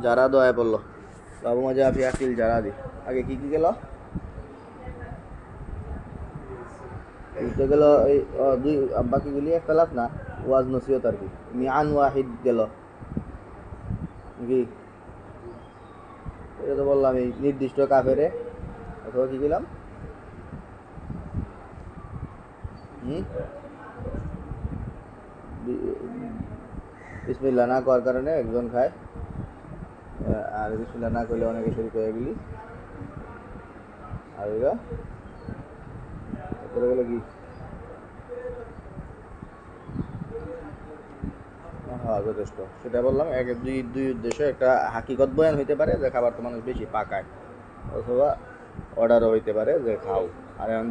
যারা দোয়ায় পড়লো বাবু মজা আফি আকিল যারা দি আগে কি গেল তো গেল এই দুই বাকিগুলি একতলাফ না ওয়াজ নসিহত আর কি মিআন ওয়াহিদ গেল কি এটা তো বললাম এই নির্দিষ্ট কাফেরে অথবা কি গেলাম বিসমিল্লাহ না করার কারণে একজন খায় আর বিসমিল্লাহ না করলে অনেকে শুরু করে গেলি আর এগুলো গেল কি হ্যাঁ যথেষ্ট সেটা বললাম এক দুই উদ্দেশ্য একটা হাকিকত বয়ান হইতে পারে যে খাবার তো মানুষ বেশি পাকায় অথবা অর্ডারও হইতে পারে যে খাও আর এখন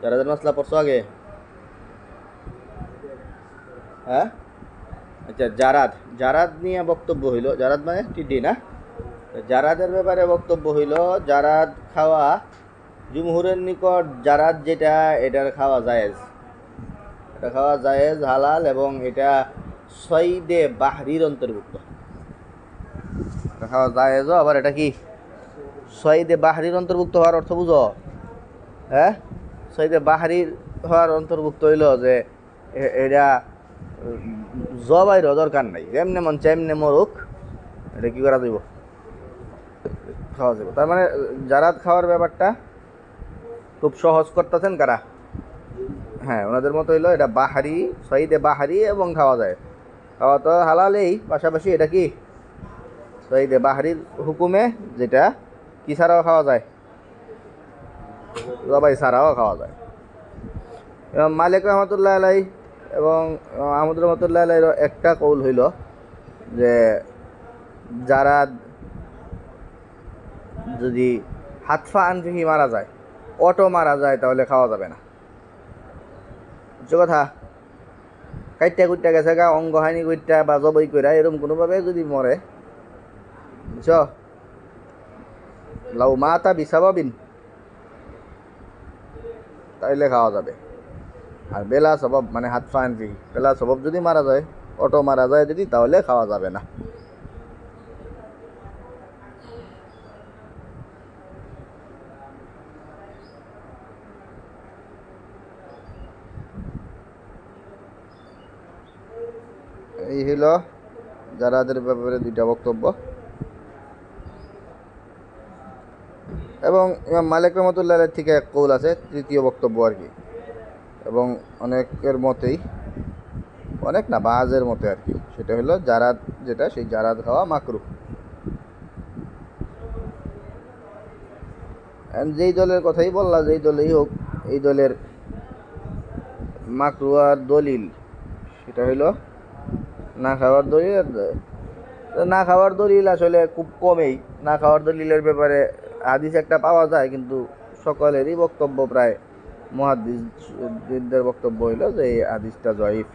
জারাদের মশলা পড়ছো আগে হ্যাঁ আচ্ছা জারাদ নিয়ে বক্তব্য হইল জারাদ মানে টিডি না জারাদের ব্যাপারে বক্তব্য হইল জারাদ খাওয়া জুমহুরের নিকট জারাদ যেটা এটার খাওয়া জায়েজ এটা খাওয়া জায়েজ হালাল এবং এটা সৈদে বাহরির অন্তর্ভুক্ত এটা খাওয়া জায়েজ আবার এটা কি সৈদে বাহরির অন্তর্ভুক্ত হওয়ার অর্থ বুঝো হ্যাঁ সৈদে বাহরির হওয়ার অন্তর্ভুক্ত হইল যে এটা জবাইরও দরকার নাই যেমনে মন চাই এমনি মরুক এটা কি করা যাইব খাওয়া যাবে তার মানে জারাদ খাওয়ার ব্যাপারটা খুব সহজ করতেছেন কারা হ্যাঁ ওনাদের মতো হইলো এটা বাহারি সঈদে বাহারি এবং খাওয়া যায় খাওয়া তো হালালেই পাশাপাশি এটা কি সঈদে বাহারির হুকুমে যেটা কি ছাড়াও খাওয়া যায় জবাই ছাড়াও খাওয়া যায় এবং মালিক রহমতুল্লাহ আলাই এবং আহমদ রহমতুল্লাহ আলাইয়ের একটা কৌল হইল যে যারা যদি হাতফা আনফিহি মারা যায় অটো মারা যায় তাহলে খাওয়া যাবে না বুঝছো কথা কাইটটা কুইটটা গেছে গা অঙ্গহানি কুইটটা বা জবই কইরা এরকম কোনোভাবে যদি মরে বুঝছ লাউ মাতা বিসাবাবিন তাইলে খাওয়া যাবে আর বেলা সবব মানে হাত ফানফি বেলা সবব যদি মারা যায় অটো মারা যায় যদি তাহলে খাওয়া যাবে না এই হলো যারাদের ব্যাপারে দুইটা বক্তব্য এবং ইমাম মালিক রহমতুল্লাহ থেকে এক কৌল আছে তৃতীয় বক্তব্য আর কি এবং অনেকের মতেই অনেক না বাজের মতে আর কি সেটা হলো জারাদ যেটা সেই জারাদ খাওয়া মাকরু যেই দলের কথাই বললা যেই দলেই হোক এই দলের মাকরুয়ার দলিল সেটা হইলো না খাওয়ার দলিল না খাওয়ার দলিল আসলে খুব কমেই না খাওয়ার দলিলের ব্যাপারে হাদিস একটা পাওয়া যায় কিন্তু সকলেরই বক্তব্য প্রায় মুহাদ্দিসদের বক্তব্য হইলো যে এই হাদিসটা জয়ীফ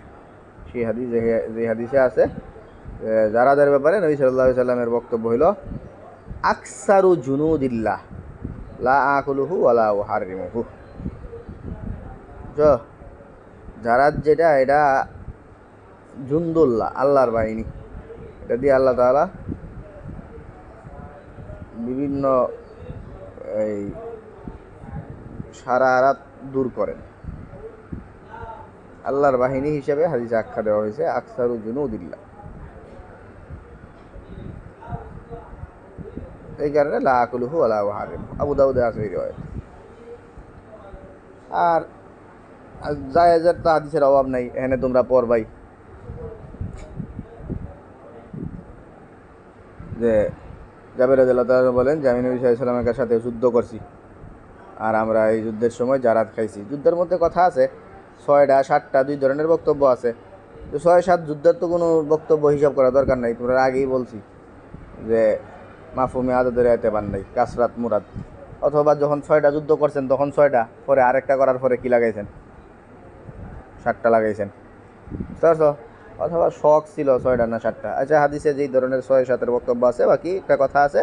সেই হাদিস যে হাদিসে আছে জারাদের ব্যাপারে নবী সাল্লাল্লাহু আলাইহি সাল্লামের বক্তব্য হইল আকসারু জুনুদিল্লাহ লা আকুলুহু ওয়ালা উহাররিমুহু জারাদ যেটা এটা জুন্দুল্লাহ আল্লাহর বাহিনী এটা দিয়ে আল্লাহ তাআলা বিভিন্ন এই সারারাত দূর করেন আল্লাহর বাহিনী হিসেবে হাদিসে আখ্যা দেওয়া হয়েছে আকসারু জুনুদিল্লাহ এই কারণে লা আকুলুহু ওয়ালা উহাররিমুহু আবু দাউদে আছে এই riwayat আর জায়েজের তো হাদিসের অভাব নাই এখানে তোমরা পড়বাই যে জাবের রাদিয়াল্লাহু তাআলা বলেন যে আমি নবী সাল্লাল্লাহু আলাইহি ওয়াসাল্লামের সাথে যুদ্ধ করছি আর আমরা এই যুদ্ধের সময় জারাদ খাইছি যুদ্ধের মধ্যে কথা আছে 6টা 7টা দুই ধরনের বক্তব্য আছে তো 6-7 যুদ্ধের তো কোনো বক্তব্য হিসাব করা দরকার নাই তোমরা আগেই বলছি যে মাফহুমে আদদের এতেবার নাই কাসরাত মুরাদ অথবা যখন 6টা যুদ্ধ করছেন তখন 6টা পরে আরেকটা করার পরে কি লাগাইছেন 7টা লাগাইছেন বুঝতে পারছো অথবা শখ ছিল 6টা না 7টা আচ্ছা হাদিসে যেই ধরনের 6-7-এর বক্তব্য আছে বাকি একটা কথা আছে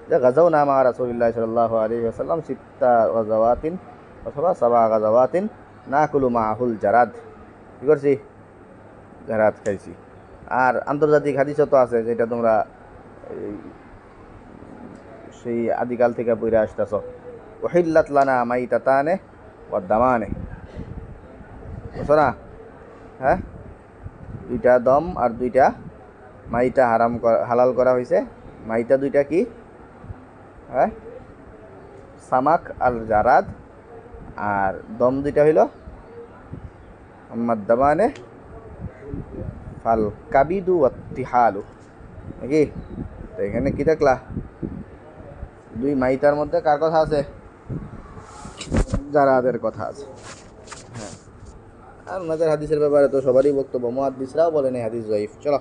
যে গাজাও নামা রাসূলুল্লাহ সাল্লাল্লাহু আলাইহি ওয়াসাল্লাম 6 গাজাওয়াতিন অথবা 7 গাজাওয়াতিন নাকুলু মাহুল জারাদ কি করছি জারাদ খাইছি আর আন্তর্জাতিক হাদিসও তো আছে যেটা তোমরা সেই আদিকাল থেকে বইরা আসতেছ ওহিল্লাত লানা মাইতাতানে ওয়া দামানে, বুঝছো না? হ্যাঁ, দুইটা দম আর দুইটা মাইতা হালাল করা হয়েছে। মাইতা দুইটা কি? হ্যাঁ, সামাক আর জারাদ, আর দম দুইটা হইল দামানে ফাল কাবিদু ওয়াত্তিহালু, নাকি? তো এখানে কি দেখলা? দুই মাইতার মধ্যে কার কথা আছে? জারাদের কথা আছে। হ্যাঁ, আর ওনাদের হাদিসের ব্যাপারে তো সবারই বক্তব্য, মুহাদ্দিসরাও বলেন এই হাদিস জয়ীফ। চলো।